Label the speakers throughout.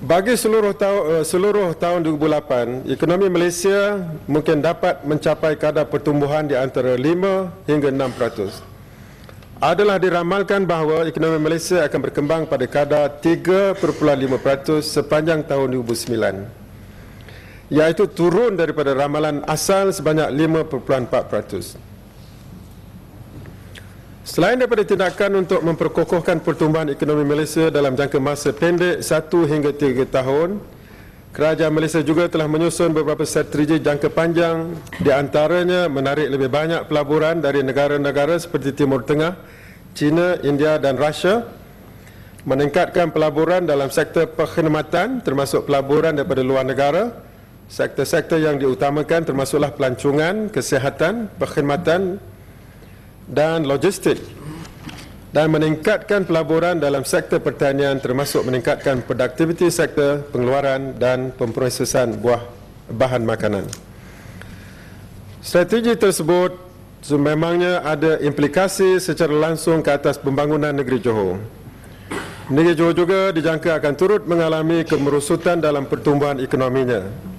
Speaker 1: Bagi seluruh tahun 2008, ekonomi Malaysia mungkin dapat mencapai kadar pertumbuhan di antara 5 hingga 6%. Adalah diramalkan bahawa ekonomi Malaysia akan berkembang pada kadar 3.5% sepanjang tahun 2009, iaitu turun daripada ramalan asal sebanyak 5.4%. Selain daripada tindakan untuk memperkokohkan pertumbuhan ekonomi Malaysia dalam jangka masa pendek 1 hingga 3 tahun, kerajaan Malaysia juga telah menyusun beberapa strategi jangka panjang, di antaranya menarik lebih banyak pelaburan dari negara-negara seperti Timur Tengah, China, India dan Russia, meningkatkan pelaburan dalam sektor perkhidmatan termasuk pelaburan daripada luar negara. Sektor-sektor yang diutamakan termasuklah pelancongan, kesihatan, perkhidmatan dan logistik, dan meningkatkan pelaburan dalam sektor pertanian termasuk meningkatkan produktiviti sektor pengeluaran dan pemprosesan bahan makanan. Strategi tersebut sememangnya ada implikasi secara langsung ke atas pembangunan negeri Johor. Negeri Johor juga dijangka akan turut mengalami kemerosotan dalam pertumbuhan ekonominya.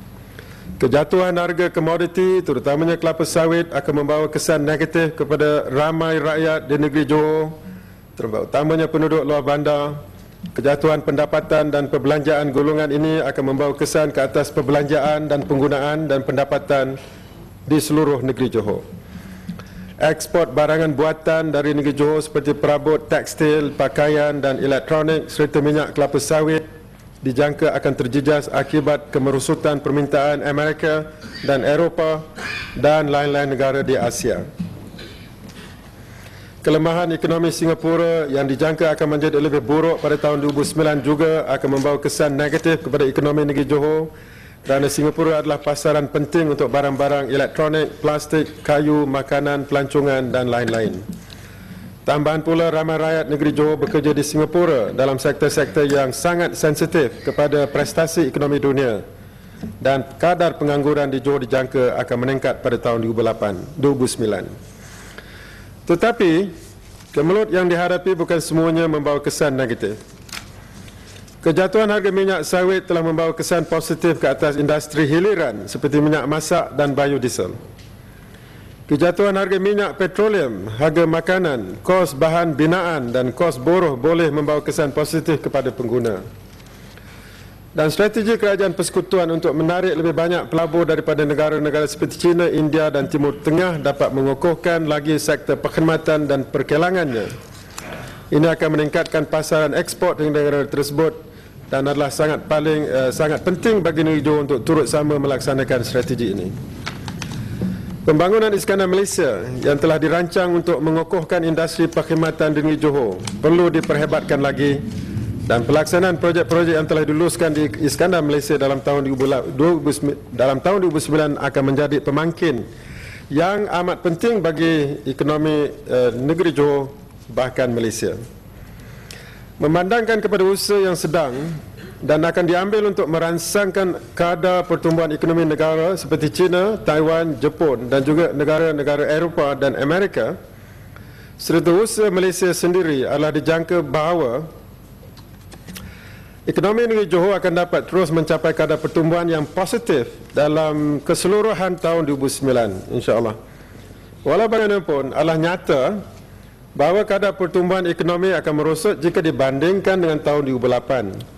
Speaker 1: Kejatuhan harga komoditi terutamanya kelapa sawit akan membawa kesan negatif kepada ramai rakyat di negeri Johor, terutamanya penduduk luar bandar. Kejatuhan pendapatan dan perbelanjaan golongan ini akan membawa kesan ke atas perbelanjaan dan penggunaan dan pendapatan di seluruh negeri Johor. Ekspor barangan buatan dari negeri Johor seperti perabot, tekstil, pakaian dan elektronik serta minyak kelapa sawit dijangka akan terjejas akibat kemerosotan permintaan Amerika dan Eropah dan lain-lain negara di Asia. Kelemahan ekonomi Singapura yang dijangka akan menjadi lebih buruk pada tahun 2009 juga akan membawa kesan negatif kepada ekonomi negeri Johor, kerana Singapura adalah pasaran penting untuk barang-barang elektronik, plastik, kayu, makanan, pelancongan dan lain-lain. Tambahan pula, ramai rakyat negeri Johor bekerja di Singapura dalam sektor-sektor yang sangat sensitif kepada prestasi ekonomi dunia, dan kadar pengangguran di Johor dijangka akan meningkat pada tahun 2009. Tetapi, kemelut yang dihadapi bukan semuanya membawa kesan negatif. Kejatuhan harga minyak sawit telah membawa kesan positif ke atas industri hiliran seperti minyak masak dan biodiesel. Kejatuhan harga minyak petroleum, harga makanan, kos bahan binaan dan kos buruh boleh membawa kesan positif kepada pengguna. Dan strategi kerajaan persekutuan untuk menarik lebih banyak pelabur daripada negara-negara seperti China, India dan Timur Tengah dapat mengukuhkan lagi sektor perkhidmatan dan perkelangannya. Ini akan meningkatkan pasaran ekspor di negara tersebut dan adalah sangat penting bagi negeri Johor untuk turut sama melaksanakan strategi ini. Pembangunan Iskandar Malaysia yang telah dirancang untuk mengukuhkan industri perkhidmatan di negeri Johor perlu diperhebatkan lagi, dan pelaksanaan projek-projek yang telah diluluskan di Iskandar Malaysia dalam tahun 2009 akan menjadi pemangkin yang amat penting bagi ekonomi negeri Johor bahkan Malaysia. Memandangkan kepada usaha yang sedang dan akan diambil untuk merangsangkan kadar pertumbuhan ekonomi negara seperti China, Taiwan, Jepun dan juga negara-negara Eropah dan Amerika, serta usaha Malaysia sendiri, adalah dijangka bahawa ekonomi negeri Johor akan dapat terus mencapai kadar pertumbuhan yang positif dalam keseluruhan tahun 2009, insya-Allah. Walau bagaimanapun, adalah nyata bahawa kadar pertumbuhan ekonomi akan merosot jika dibandingkan dengan tahun 2008.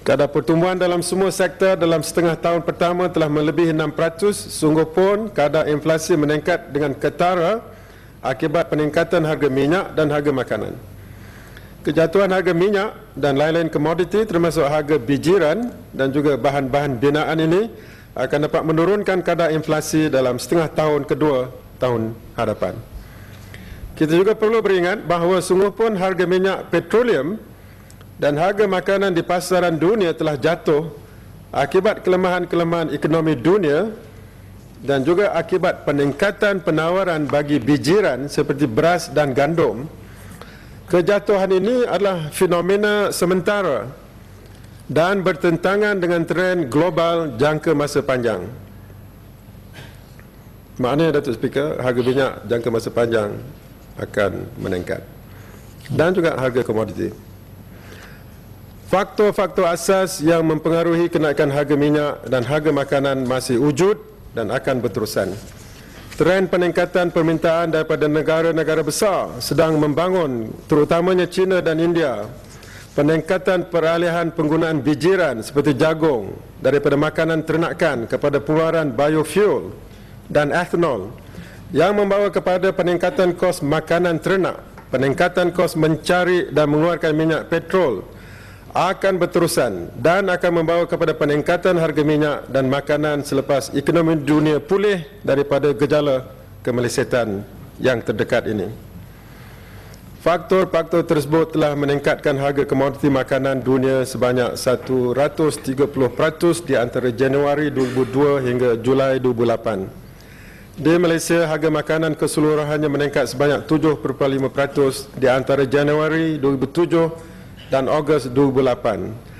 Speaker 1: Kadar pertumbuhan dalam semua sektor dalam setengah tahun pertama telah melebihi 6%, sungguh pun kadar inflasi meningkat dengan ketara akibat peningkatan harga minyak dan harga makanan. Kejatuhan harga minyak dan lain-lain komoditi termasuk harga bijiran dan juga bahan-bahan binaan ini akan dapat menurunkan kadar inflasi dalam setengah tahun kedua tahun hadapan. Kita juga perlu beringat bahawa sungguh pun harga minyak petroleum dan harga makanan di pasaran dunia telah jatuh akibat kelemahan-kelemahan ekonomi dunia dan juga akibat peningkatan penawaran bagi bijiran seperti beras dan gandum. Kejatuhan ini adalah fenomena sementara dan bertentangan dengan trend global jangka masa panjang. Maknanya, Datuk Speaker, harga minyak jangka masa panjang akan meningkat dan juga harga komoditi. Faktor-faktor asas yang mempengaruhi kenaikan harga minyak dan harga makanan masih wujud dan akan berterusan. Trend peningkatan permintaan daripada negara-negara besar sedang membangun, terutamanya China dan India. Peningkatan peralihan penggunaan bijiran seperti jagung daripada makanan ternakan kepada pengeluaran biofuel dan ethanol yang membawa kepada peningkatan kos makanan ternak, peningkatan kos mencari dan mengeluarkan minyak petrol akan berterusan dan akan membawa kepada peningkatan harga minyak dan makanan selepas ekonomi dunia pulih daripada gejala kemelesetan yang terdekat ini. Faktor-faktor tersebut telah meningkatkan harga komoditi makanan dunia sebanyak 130% di antara Januari 2002 hingga Julai 2008. Di Malaysia, harga makanan keseluruhannya meningkat sebanyak 7.5% di antara Januari 2007 dan Ogos 2008.